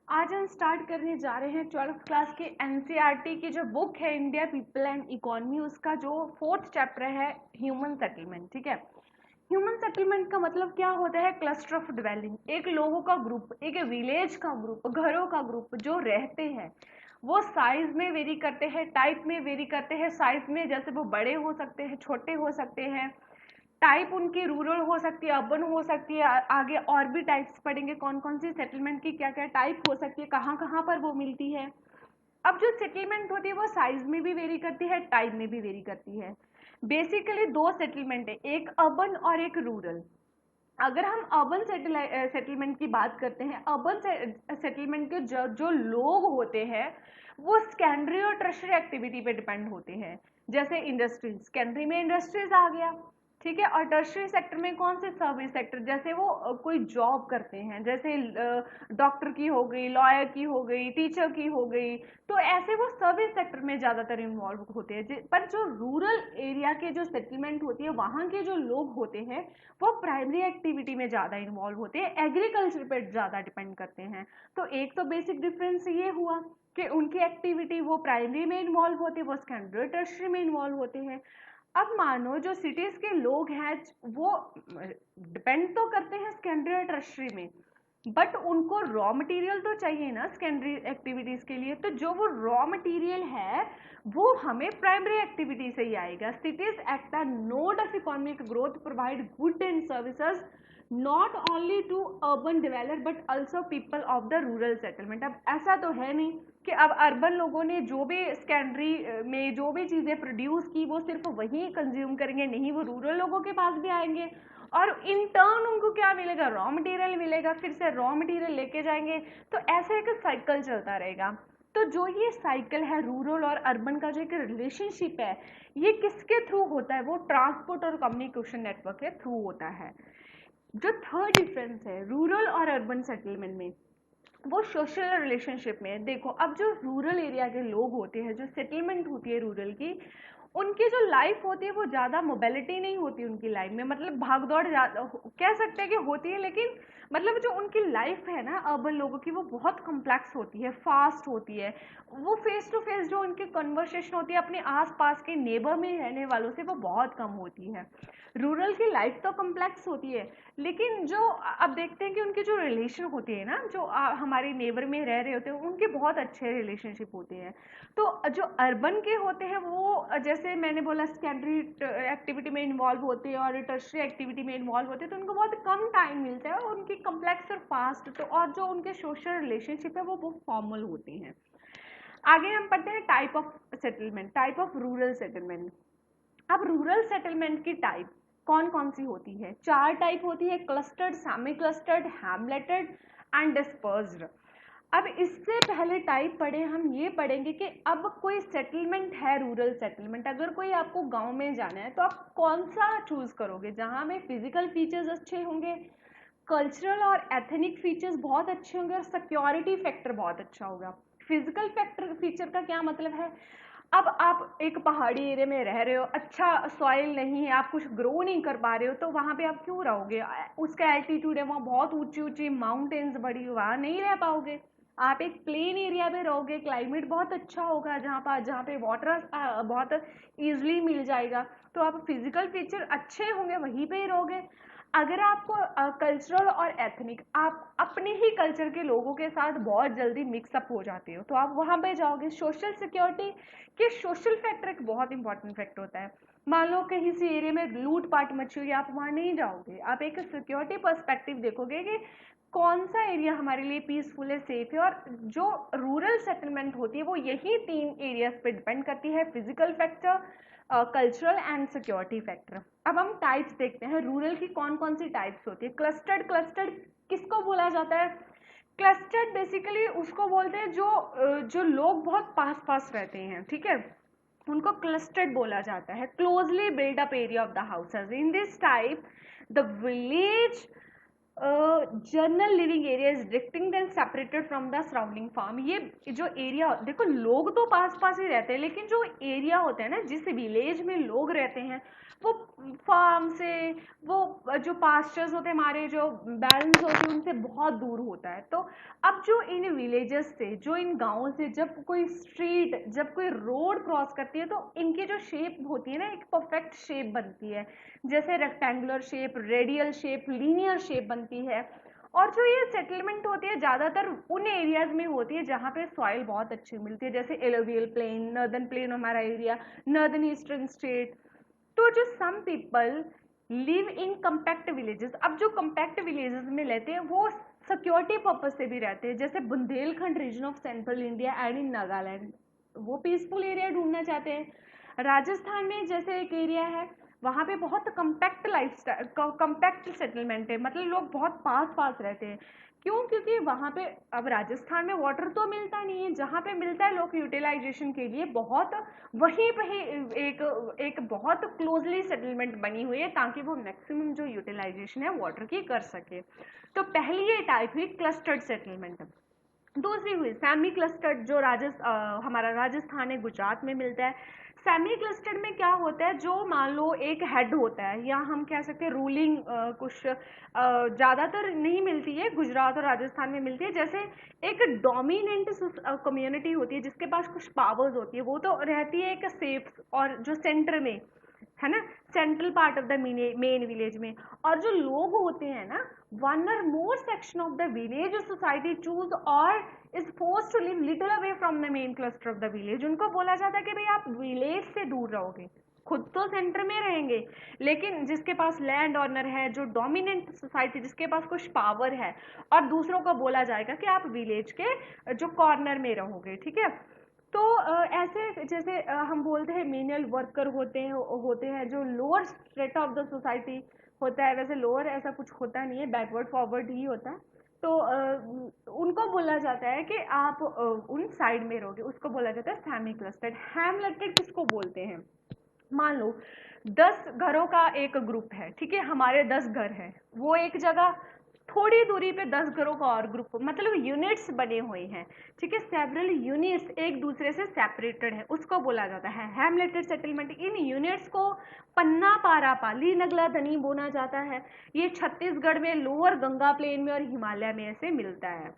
आज हम स्टार्ट करने जा रहे हैं 12th क्लास के एनसीईआरटी की जो बुक है इंडिया पीपल एंड इकोनॉमी, उसका जो 4th चैप्टर है ह्यूमन सेटलमेंट। ठीक है, ह्यूमन सेटलमेंट का मतलब क्या होता है? क्लस्टर ऑफ डिवेलिंग, एक लोगों का ग्रुप, एक विलेज का ग्रुप, घरों का ग्रुप जो रहते हैं। वो साइज में वेरी करते हैं, टाइप में वेरी करते हैं। साइज में जैसे वो बड़े हो सकते हैं, छोटे हो सकते हैं। टाइप उनकी रूरल हो सकती है, अर्बन हो सकती है। आगे और भी टाइप्स पढ़ेंगे, कौन कौन सी सेटलमेंट की क्या क्या टाइप हो सकती है, कहाँ कहाँ पर वो मिलती है। अब जो सेटलमेंट होती है वो साइज में भी वेरी करती है, टाइप में भी वेरी करती है। बेसिकली दो सेटलमेंट है, एक अर्बन और एक रूरल। अगर हम अर्बन सेटलमेंट की बात करते हैं, अर्बन सेटलमेंट के जो लोग होते हैं वो सेकेंडरी और टर्शियरी एक्टिविटी पे डिपेंड होते हैं। जैसे इंडस्ट्रीज, सेकेंडरी में इंडस्ट्रीज आ गया, ठीक है। और टर्शियरी सेक्टर में कौन से? सर्विस सेक्टर, जैसे वो कोई जॉब करते हैं, जैसे डॉक्टर की हो गई, लॉयर की हो गई, टीचर की हो गई। तो ऐसे वो सर्विस सेक्टर में ज़्यादातर इन्वॉल्व होते हैं। पर जो रूरल एरिया के जो सेटलमेंट होती है, वहाँ के जो लोग होते हैं वो प्राइमरी एक्टिविटी में ज़्यादा इन्वॉल्व होते हैं, एग्रीकल्चर पे ज़्यादा डिपेंड करते हैं। तो एक तो बेसिक डिफरेंस ये हुआ कि उनकी एक्टिविटी वो प्राइमरी में इन्वॉल्व होती है, वो सेकेंडरी टर्शियरी में इन्वॉल्व होते हैं। अब मानो जो सिटीज के लोग हैं वो डिपेंड तो करते हैं सेकेंडरी और टर्शियरी में, बट उनको रॉ मटेरियल तो चाहिए ना सेकेंडरी एक्टिविटीज के लिए। तो जो वो रॉ मटेरियल है वो हमें प्राइमरी एक्टिविटी से ही आएगा। Cities act the node of economic growth, provide good and services not only to urban developer but also people of the rural settlement. अब ऐसा तो है नहीं कि अब अर्बन लोगों ने जो भी सेकेंडरी में जो भी चीज़ें प्रोड्यूस की वो सिर्फ वही कंज्यूम करेंगे, नहीं, वो रूरल लोगों के पास भी आएंगे और इन टर्न उनको क्या मिलेगा? रॉ मटेरियल मिलेगा, फिर से रॉ मटेरियल लेके जाएंगे। तो ऐसे एक साइकिल चलता रहेगा। तो जो ये साइकिल है रूरल और अर्बन का जो एक रिलेशनशिप है, ये किसके थ्रू होता है? वो ट्रांसपोर्ट और कम्युनिकेशन नेटवर्क के थ्रू होता है। जो थर्ड डिफरेंस है रूरल और अर्बन सेटलमेंट में, वो सोशल रिलेशनशिप में। देखो, अब जो रूरल एरिया के लोग होते हैं, जो सेटलमेंट होती है रूरल की, उनकी जो लाइफ होती है वो ज़्यादा मोबिलिटी नहीं होती उनकी लाइफ में। मतलब भागदौड़ कह सकते हैं कि होती है, लेकिन मतलब जो उनकी लाइफ है ना अर्बन लोगों की, वो बहुत कम्प्लेक्स होती है, फास्ट होती है। वो फेस टू फेस जो उनकी कन्वर्सेशन होती है अपने आसपास के नेबर में रहने वालों से, वो बहुत कम होती है। रूरल की लाइफ तो कम्प्लेक्स होती है, लेकिन जो अब देखते हैं कि उनकी जो रिलेशन होती है ना, जो हमारे नेबर में रह रहे होते हैं, उनके बहुत अच्छे रिलेशनशिप होते हैं। तो जो अर्बन के होते हैं वो जैसे मैंने बोला सेकेंडरी एक्टिविटी में इन्वॉल्व होते हैं और टर्शियरी एक्टिविटी में इन्वॉल्व होते हैं, तो उनको बहुत कम टाइम मिलता है और उनकी कम्प्लेक्स और फास्ट, तो और जो उनके सोशल रिलेशनशिप है वो बहुत फॉर्मल होते हैं। आगे हम पढ़ते हैं type of settlement, type of rural settlement. अब रूरल सेटलमेंट की टाइप कौन कौन सी होती है? 4 टाइप होती है, clustered, semi clustered, hamleted and dispersed. अब इससे पहले टाइप पढ़े हम ये पढ़ेंगे कि अब कोई सेटलमेंट है रूरल सेटलमेंट, अगर कोई आपको गांव में जाना है तो आप कौन सा चूज करोगे? जहां में फिजिकल फीचर्स अच्छे होंगे, कल्चरल और एथनिक फीचर्स बहुत अच्छे होंगे और सिक्योरिटी फैक्टर बहुत अच्छा होगा। फिजिकल फैक्टर फीचर का क्या मतलब है? अब आप एक पहाड़ी एरिया में रह रहे हो, अच्छा सॉइल नहीं है, आप कुछ ग्रो नहीं कर पा रहे हो, तो वहाँ पे आप क्यों रहोगे? उसका एल्टीट्यूड है, वहाँ बहुत ऊंची ऊंची माउंटेन्स बड़ी, वहाँ नहीं रह पाओगे। आप एक प्लेन एरिया में रहोगे, क्लाइमेट बहुत अच्छा होगा, जहाँ पे वाटर बहुत ईजिली मिल जाएगा। तो आप फिजिकल फीचर अच्छे होंगे वहीं पे ही रहोगे। अगर आपको कल्चरल और एथनिक, आप अपने ही कल्चर के लोगों के साथ बहुत जल्दी मिक्सअप हो जाते हो, तो आप वहाँ पे जाओगे। सोशल सिक्योरिटी के सोशल फैक्टर एक बहुत इंपॉर्टेंट फैक्टर होता है। मान लो कहीं से एरिया में लूट पाट मची हुई, आप वहाँ नहीं जाओगे, आप एक सिक्योरिटी पर्सपेक्टिव देखोगे कि कौन सा एरिया हमारे लिए पीसफुल है, सेफ है। और जो रूरल सेटलमेंट होती है वो यही 3 एरियाज पे डिपेंड करती है, physical factor, cultural and security factor. अब हम टाइप्स देखते हैं रूरल की कौन कौन सी टाइप्स होती है। क्लस्टर्ड, क्लस्टर्ड किसको बोला जाता है? क्लस्टर्ड बेसिकली उसको बोलते हैं जो लोग बहुत पास पास रहते हैं, ठीक है, उनको क्लस्टर्ड बोला जाता है। Closely build up area of the houses in this type the village general living area is distinct and separated from the surrounding farm. ये जो एरिया, देखो लोग तो पास पास ही रहते हैं, लेकिन जो एरिया होते हैं ना, जिस विलेज में लोग रहते हैं, वो फार्म से, वो जो पास्चर्स होते हैं, हमारे जो बैलेंस होते हैं, उनसे बहुत दूर होता है। तो अब जो इन विलेजेस से, जो इन गाँवों से जब कोई स्ट्रीट, जब कोई रोड क्रॉस करती है, तो इनकी जो शेप होती है ना, एक परफेक्ट शेप बनती है, जैसे rectangular shape, radial shape, linear shape बनती है। और जो ये सेटलमेंट होती है ज़्यादातर उन एरियाज में होती है जहाँ पे सॉइल बहुत अच्छी मिलती है, जैसे एलोवियल प्लेन, नर्दर्न प्लेन हमारा एरिया, नर्दर्न ईस्टर्न स्टेट। तो जो some people live in compact villages, अब जो कम्पैक्ट विलेजेस में रहते हैं वो सिक्योरिटी पर्पज से भी रहते हैं, जैसे Bundelkhand region of central India and in Nagaland, वो पीसफुल एरिया ढूंढना चाहते हैं। राजस्थान में जैसे एक एरिया है, वहाँ पे बहुत कम्पैक्ट लाइफस्टाइल, कम्पैक्ट सेटलमेंट है, मतलब लोग बहुत पास पास रहते हैं। क्यों? क्योंकि वहाँ पे, अब राजस्थान में वाटर तो मिलता नहीं है, जहाँ पे मिलता है लोग यूटिलाइजेशन के लिए बहुत, वहीं पे ही एक बहुत क्लोजली सेटलमेंट बनी हुई है, ताकि वो मैक्सिमम जो यूटिलाइजेशन है वाटर की कर सके। तो पहली ये टाइप हुई क्लस्टर्ड सेटलमेंट। दूसरी हुई सेमी क्लस्टर्ड, जो हमारा राजस्थान है, गुजरात में मिलता है। सेमी क्लस्टर्ड में क्या होता है, जो मान लो एक हेड होता है, या हम कह सकते हैं रूलिंग कुछ ज़्यादातर नहीं मिलती है, गुजरात और राजस्थान में मिलती है। जैसे एक डोमिनेंट कम्युनिटी होती है जिसके पास कुछ पावर्स होती है, वो तो रहती है एक सेफ, और जो सेंटर में है ना, central part of the main village में। और जो लोग होते हैं ना, one or more section of the village society choose or is force to live little away from the main cluster of the village. उनको बोला जाता है कि भाई आप विलेज से दूर रहोगे, खुद तो सेंटर में रहेंगे, लेकिन जिसके पास लैंड ऑनर है, जो डोमिनेंट सोसाइटी, जिसके पास कुछ पावर है, और दूसरों को बोला जाएगा कि आप विलेज के जो कॉर्नर में रहोगे, ठीक है। तो ऐसे जैसे हम बोलते हैं मेनुअल वर्कर होते हैं जो lower straight of the society होता है, वैसे लोअर ऐसा कुछ होता नहीं है, बैकवर्ड फॉरवर्ड ही होता है। तो उनको बोला जाता है कि आप उन साइड में रहोगे, उसको बोला जाता है सेमी क्लस्टर्ड। हैमलेटेड किसको बोलते हैं? मान लो 10 घरों का एक ग्रुप है, ठीक है, हमारे 10 घर हैं, वो एक जगह थोड़ी दूरी पे 10 घरों का और ग्रुप, मतलब यूनिट्स बने हुए हैं, ठीक है, सेवरल यूनिट्स एक दूसरे से सेपरेटेड है, उसको बोला जाता है हैमलेटेड सेटलमेंट। इन यूनिट्स को पन्ना पारा पाली नगला धनी बोला जाता है। ये छत्तीसगढ़ में लोअर गंगा प्लेन में और हिमालय में ऐसे मिलता है।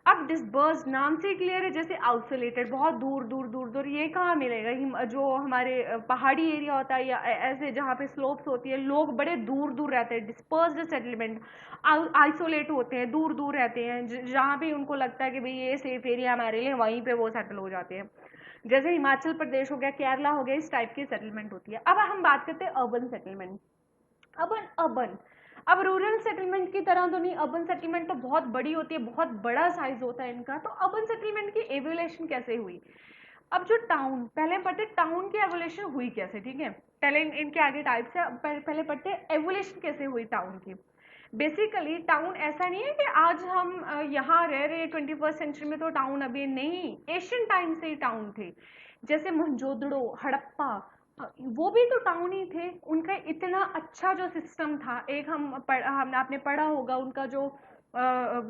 अब डिस्पर्स नाम से क्लियर है, जैसे आइसोलेटेड, बहुत दूर दूर दूर दूर, ये कहाँ मिलेगा? जो हमारे पहाड़ी एरिया होता है, या ऐसे जहाँ पे स्लोप्स होती है, लोग बड़े दूर दूर रहते हैं। डिस्पर्स्ड सेटलमेंट, आइसोलेट होते हैं, दूर दूर रहते हैं, जहाँ पे उनको लगता है कि भाई ये सेफ एरिया हमारे लिए, वहीं पे वो सेटल हो जाते हैं। जैसे हिमाचल प्रदेश हो गया, केरला हो गया, इस टाइप की सेटलमेंट होती है। अब हम बात करते हैं अर्बन सेटलमेंट। अर्बन अब रूरल सेटलमेंट की तरह तो नहीं, अर्बन सेटलमेंट तो बहुत बड़ी होती है, बहुत बड़ा साइज होता है इनका। तो अर्बन सेटलमेंट की एवोल्यूशन कैसे हुई? अब जो टाउन, पहले पढ़ते टाउन की एवोल्यूशन हुई कैसे, ठीक है, पहले इनके आगे टाइप्स है, पहले पढ़ते एवोल्यूशन कैसे हुई टाउन की। बेसिकली टाउन ऐसा नहीं है कि आज हम यहाँ रह रहे 21st सेंचुरी में, तो टाउन अभी नहीं, एशियन टाइम से ही टाउन थे। जैसे मोहनजोदड़ो, हड़प्पा, वो भी तो टाउन ही थे। उनका इतना अच्छा जो सिस्टम था, एक आपने पढ़ा होगा, उनका जो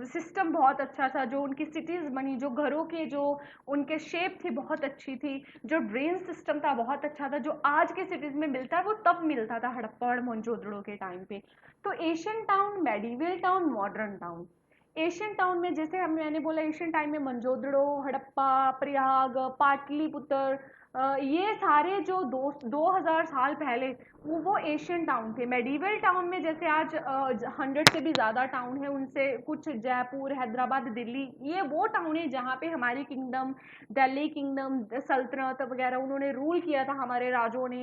सिस्टम बहुत अच्छा था, जो उनकी सिटीज बनी, जो घरों के जो उनके शेप थी बहुत अच्छी थी, जो ड्रेन सिस्टम था बहुत अच्छा था, जो आज के सिटीज में मिलता है वो तब मिलता था हड़प्पा और मोहनजोदड़ो के टाइम पे। तो Asian town, medieval town, modern town. Asian town में जैसे मैंने बोला, एशियन टाइम में मोहनजोदड़ो, हड़प्पा, प्रयाग, पाटलिपुत्र, ये सारे जो 2000 साल पहले वो एशियन टाउन थे। मेडिवल टाउन में जैसे आज 100 से भी ज़्यादा टाउन है, उनसे कुछ जयपुर, हैदराबाद, दिल्ली, ये वो टाउन है जहाँ पे हमारी किंगडम, दिल्ली किंगडम, सल्तनत वगैरह उन्होंने रूल किया था, हमारे राजों ने।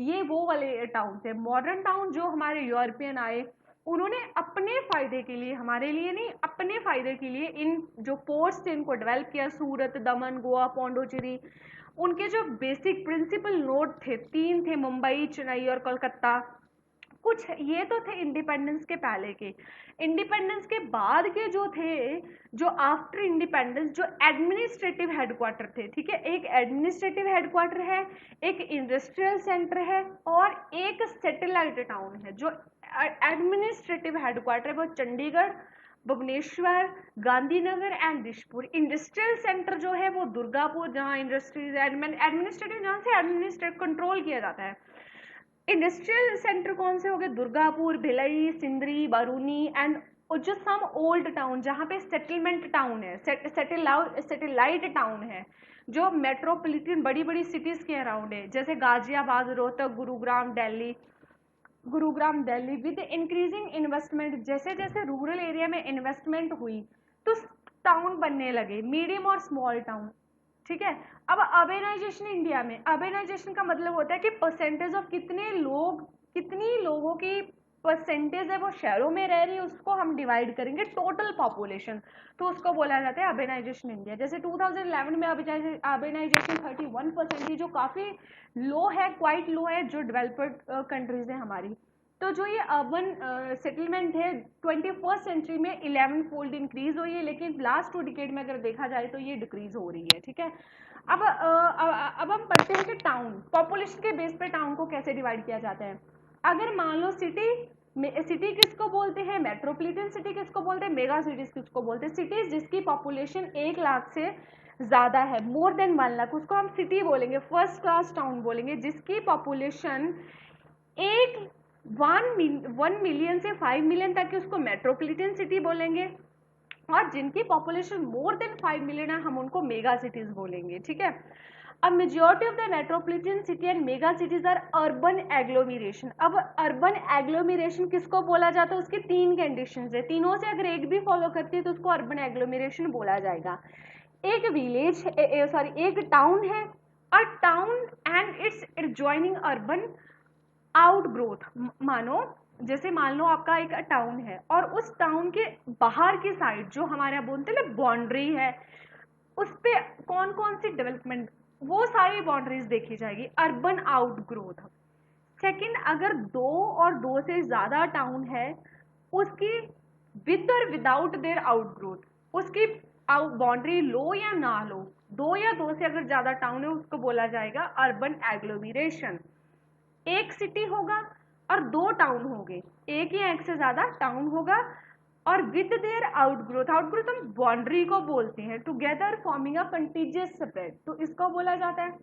ये वो वाले टाउन थे। मॉडर्न टाउन जो हमारे यूरोपियन आए, उन्होंने अपने फायदे के लिए, हमारे लिए नहीं, अपने फायदे के लिए इन जो पोर्ट्स थे इनको डेवलप किया। सूरत, दमन, गोवा, पौंडीचेरी, उनके जो बेसिक प्रिंसिपल नोड थे 3 थे, मुंबई, चेन्नई और कोलकाता। कुछ ये तो थे इंडिपेंडेंस के पहले के। इंडिपेंडेंस के बाद के जो थे, जो आफ्टर इंडिपेंडेंस, जो एडमिनिस्ट्रेटिव हेडक्वार्टर थे, ठीक है, एक एडमिनिस्ट्रेटिव हेडक्वार्टर है, एक इंडस्ट्रियल सेंटर है और एक सैटेलाइट टाउन है। जो एडमिनिस्ट्रेटिव हेडक्वार्टर है वो Chandigarh, Bhubaneswar, Gandhinagar and Dispur. Industrial centre जो है वो दुर्गापुर, जहाँ इंडस्ट्रीज, एडमिनिस्ट्रेटिव जहाँ से एडमिनिस्ट्रेट कंट्रोल किया जाता है। इंडस्ट्रियल सेंटर कौन से हो गए? दुर्गापुर, भिलाई, सिंदरी, बरूनी एंड जो सम ओल्ड टाउन जहाँ पे सेटलमेंट टाउन है, सेटेलाइट टाउन है, जो मेट्रोपॉलिटन बड़ी बड़ी सिटीज के अराउंड है, जैसे Ghaziabad, Rohtak, Gurugram Delhi. With increasing investment, जैसे जैसे रूरल एरिया में इन्वेस्टमेंट हुई तो टाउन बनने लगे, मीडियम और स्मॉल टाउन, ठीक है। अब अर्बेनाइजेशन इंडिया में, अर्बेनाइजेशन का मतलब होता है कि परसेंटेज ऑफ कितनी लोगों की परसेंटेज है वो शहरों में रह रही है, उसको हम डिवाइड करेंगे टोटल पॉपुलेशन, तो उसको बोला जाता है अर्बेनाइजेशन इंडिया। जैसे 2011 में अर्बेनाइजेशन 31% थी, जो काफ़ी लो है, क्वाइट लो है, जो डेवलप्ड कंट्रीज है हमारी। तो जो ये अर्बन सेटलमेंट है 21st सेंचुरी में 11 फोल्ड इंक्रीज हुई है, लेकिन लास्ट 2 डिकेड में अगर देखा जाए तो ये डिक्रीज हो रही है, ठीक है। अब हम पढ़ते हैं कि टाउन, पॉपुलेशन के बेस पे टाउन को कैसे डिवाइड किया जाता है। अगर मान लो सिटी किसको बोलते हैं, मेट्रोपॉलिटन सिटी किसको बोलते हैं, मेगा सिटीज किसको बोलते हैं। सिटीज जिसकी पॉपुलेशन 1 लाख से ज्यादा है, मोर देन 1 लाख, उसको हम सिटी बोलेंगे, फर्स्ट क्लास टाउन बोलेंगे। जिसकी पॉपुलेशन 1 मिलियन से 5 मिलियन तक की, उसको मेट्रोपॉलिटन सिटी बोलेंगे। और जिनकी पॉपुलेशन मोर देन 5 मिलियन है, हम उनको मेगा सिटीज बोलेंगे, ठीक है। अब majority of the metropolitan city and mega cities are urban agglomeration. अब अर्बन एग्लोमरेशन किसको बोला जाता है, उसकी 3 कंडीशंस है, तीनों से अगर एक भी फॉलो करती है तो उसको अर्बन एग्लोमरेशन बोला जाएगा। एक विलेज, एक टाउन है, अ town and it's adjoining urban outgrowth. मान लो आपका एक टाउन है और उस टाउन के बाहर की साइड जो हमारे बोलते हैं बाउंड्री है, उस पे कौन कौन सी डेवलपमेंट, वो सारी बाउंड्रीज देखी जाएगी, अर्बन आउटग्रोथ। सेकंड, अगर 2 से ज्यादा टाउन है, उसकी विद और विदाउट देयर आउटग्रोथ, उसकी बाउंड्री लो या ना लो, 2 या 2 से अगर ज्यादा टाउन है उसको बोला जाएगा अर्बन एग्लोमरेशन। एक सिटी होगा और 2 टाउन होंगे, एक या एक से ज्यादा टाउन होगा, और विद देयर आउटग्रोथ, आउटग्रोथ हम बाउंड्री को बोलते हैं, together forming a contiguous spread, तो इसको बोला जाता है।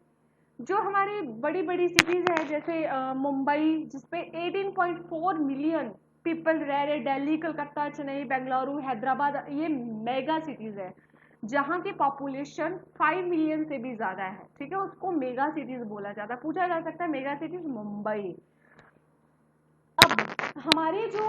जो हमारी बड़ी बड़ी सिटीज है, जैसे मुंबई, जिसपे 18.4 मिलियन पीपल रह रहे, दिल्ली, कलकत्ता, चेन्नई, बेंगलुरु, हैदराबाद, ये मेगा सिटीज है जहाँ की पॉपुलेशन 5 मिलियन से भी ज्यादा है, ठीक है, उसको मेगा सिटीज बोला जाता है। पूछा जा सकता है मेगा सिटीज मुंबई। अब हमारे जो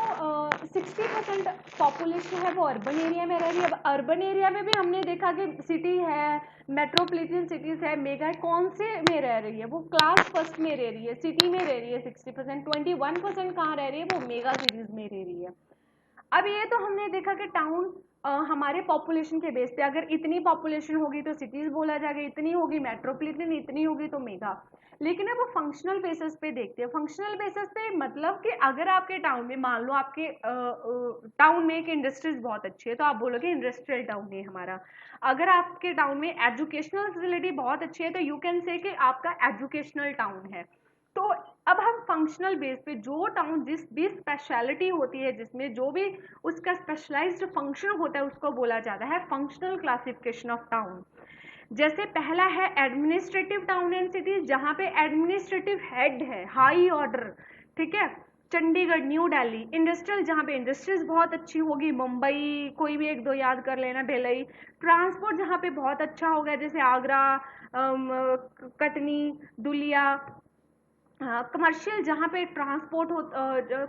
60% पॉपुलेशन है वो अर्बन एरिया में रह रही है। अब अर्बन एरिया में भी हमने देखा कि सिटी है, मेट्रोपॉलिटन सिटीज है, मेगा, कौन से में रह रही है, वो क्लास फर्स्ट में रह रही है, सिटी में रह रही है 60%, 21% कहाँ रह रही है, वो मेगा सिटीज में रह रही है। अब ये तो हमने देखा कि टाउन हमारे पॉपुलेशन के बेस पे, अगर इतनी पॉपुलेशन होगी तो सिटीज बोला जाएगा, इतनी होगी मेट्रोपॉलिटन, इतनी होगी तो मेगा। लेकिन अब वो फंक्शनल बेसिस पे देखते हैं। फंक्शनल बेसिस पे मतलब कि अगर आपके टाउन में, मान लो आपके टाउन में एक इंडस्ट्रीज बहुत अच्छी है तो आप बोलोगे इंडस्ट्रियल टाउन है हमारा। अगर आपके टाउन में एजुकेशनल फैसिलिटी बहुत अच्छी है तो यू कैन से कि आपका एजुकेशनल टाउन है। तो अब हम फंक्शनल बेस पे जो टाउन जिस भी स्पेशलिटी होती है, जिसमें जो भी उसका स्पेशलाइज्ड फंक्शन होता है, उसको बोला जाता है फंक्शनल क्लासिफिकेशन ऑफ टाउन। जैसे पहला है एडमिनिस्ट्रेटिव टाउन एंड सिटीज, जहाँ पे एडमिनिस्ट्रेटिव हेड है, हाई ऑर्डर, ठीक है, चंडीगढ़, न्यू दिल्ली। इंडस्ट्रियल, जहाँ पे इंडस्ट्रीज बहुत अच्छी होगी, मुंबई, कोई भी 1-2 याद कर लेना, भिलाई। ट्रांसपोर्ट जहाँ पे बहुत अच्छा होगा, जैसे आगरा, कटनी, दुलिया। कमर्शियल, जहाँ पे ट्रांसपोर्ट हो,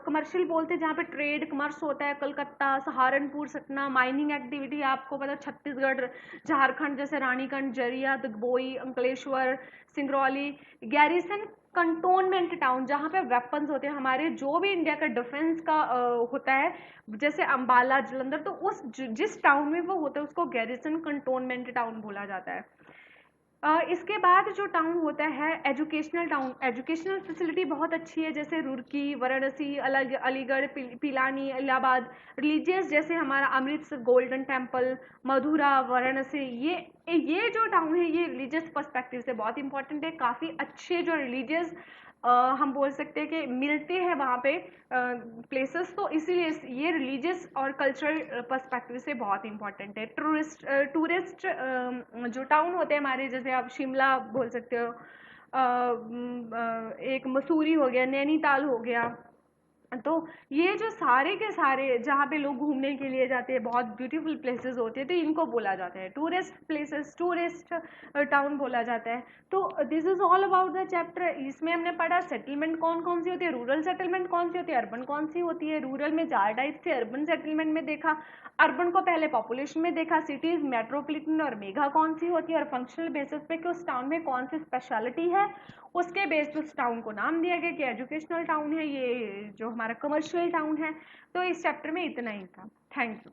कमर्शियल बोलते हैं जहाँ पे ट्रेड कमर्स होता है, कलकत्ता, सहारनपुर, सतना। माइनिंग एक्टिविटी आपको पता, छत्तीसगढ़, झारखंड, जैसे Raniganj, Jharia, Digboi, Ankleshwar, Singrauli. Garrison cantonment town, जहाँ पे वेपन्स होते हैं हमारे, जो भी इंडिया का डिफेंस का होता है, जैसे अंबाला, जलंधर, तो उस जिस टाउन में वो होता है उसको गैरिसन कंटोनमेंट टाउन बोला जाता है। इसके बाद जो टाउन होता है एजुकेशनल टाउन, एजुकेशनल फैसिलिटी बहुत अच्छी है, जैसे रुड़की, वाराणसी, अलीगढ़, पिलानी, इलाहाबाद। रिलीजियस जैसे हमारा अमृतसर गोल्डन टेम्पल, मथुरा, वाराणसी, ये जो टाउन है ये रिलीजियस पर्सपेक्टिव से बहुत इंपॉर्टेंट है। काफ़ी अच्छे जो रिलीजियस हम बोल सकते हैं कि मिलते हैं वहाँ पे प्लेसेस, तो इसीलिए ये रिलीजियस और कल्चरल पर्सपेक्टिव से बहुत इंपॉर्टेंट है। टूरिस्ट जो टाउन होते हैं हमारे, जैसे आप शिमला बोल सकते हो, एक मसूरी हो गया, नैनीताल हो गया, तो ये जो सारे के सारे जहाँ पे लोग घूमने के लिए जाते हैं, बहुत ब्यूटीफुल प्लेसेस होते हैं, तो इनको बोला जाता है टूरिस्ट प्लेसेस, टूरिस्ट टाउन बोला जाता है। तो this is all about the chapter. इसमें हमने पढ़ा सेटलमेंट कौन कौन सी होती है, रूरल सेटलमेंट कौन सी होती है, अर्बन कौन सी होती है। रूरल में 4 टाइप थे, अर्बन सेटलमेंट में देखा, अर्बन को पहले पॉपुलेशन में देखा, सिटीज, मेट्रोपॉलिटन और मेगा कौन सी होती है, और फंक्शनल बेसिस पे कि उस टाउन में कौन सी स्पेशलिटी है, उसके बेस पे उस टाउन को नाम दिया गया कि एजुकेशनल टाउन है, ये जो हमारा कमर्शियल टाउन है। तो इस चैप्टर में इतना ही था। Thank you.